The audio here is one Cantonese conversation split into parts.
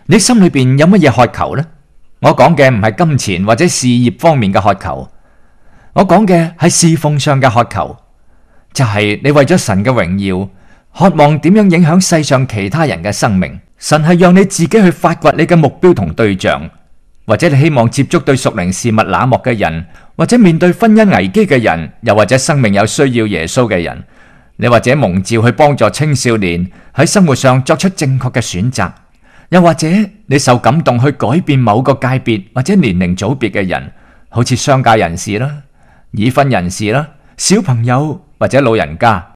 你心裏邊有乜嘢渴求呢？我講嘅唔係金錢或者事業方面嘅渴求，我講嘅係侍奉上嘅渴求，就係你為咗神嘅榮耀，渴望點樣影響世上其他人嘅生命。神係讓你自己去發掘你嘅目標同對象，或者你希望接觸對屬靈事物冷漠嘅人，或者面對婚姻危機嘅人，又或者生命有需要耶穌嘅人，你或者蒙召去幫助青少年喺生活上作出正確嘅選擇，又或者你受感動去改變某個界別或者年齡組別嘅人，好似商界人士啦、已婚人士啦、小朋友或者老人家。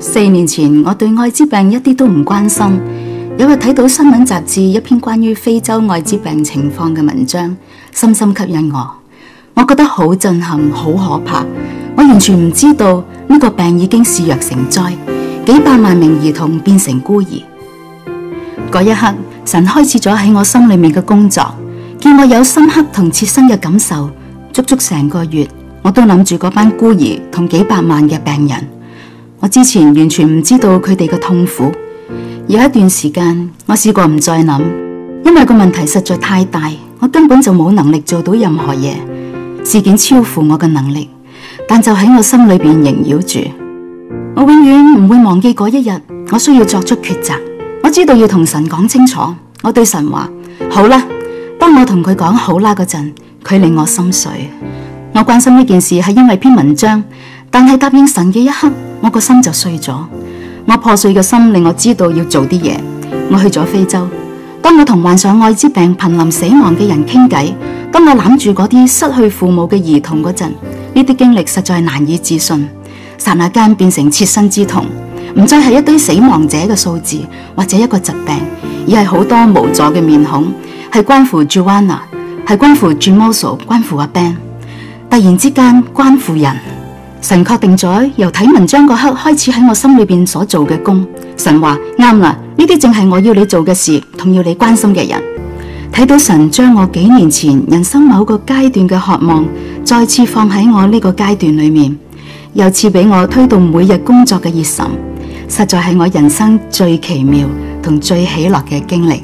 4年前，我對艾滋病一啲都唔關心。有日睇到新聞雜誌一篇關於非洲艾滋病情況嘅文章，深深吸引我。我覺得好震撼，好可怕。我完全唔知道呢個病已經肆虐成災，幾百萬名兒童變成孤兒。嗰一刻，神開始咗喺我心裏面嘅工作，見我有深刻同切身嘅感受。足足成個月，我都諗住嗰班孤兒同幾百萬嘅病人。我之前完全唔知道佢哋嘅痛苦。有一段時間，我試過唔再諗，因為個問題實在太大，我根本就冇能力做到任何嘢。事件超乎我嘅能力，但就喺我心裏邊縈繞住。我永遠唔會忘記嗰一日，我需要作出抉擇。我知道要同神講清楚。我對神話：好啦。當我同佢講好啦嗰陣，佢令我心碎。我關心呢件事係因為篇文章，但係答應神嘅一刻，我個心就碎咗。我破碎嘅心令我知道要做啲嘢。我去咗非洲。當我同患上艾滋病瀕臨死亡嘅人傾偈，當我攬住嗰啲失去父母嘅兒童嗰陣，呢啲經歷實在難以置信。剎那間變成切身之痛，唔再係一堆死亡者嘅數字或者一個疾病，而係好多無助嘅面孔，係關乎 Joanna， 係關乎 Jumoso， 關乎阿 Ben， 突然之間關乎人。神確定咗由睇文章嗰刻開始喺我心裏邊所做嘅工。神話啱啦，呢啲正係我要你做嘅事，同要你關心嘅人。睇到神將我幾年前人生某個階段嘅渴望再次放喺我呢個階段裏面，又賜俾我推動每日工作嘅熱忱，實在係我人生最奇妙同最喜樂嘅經歷。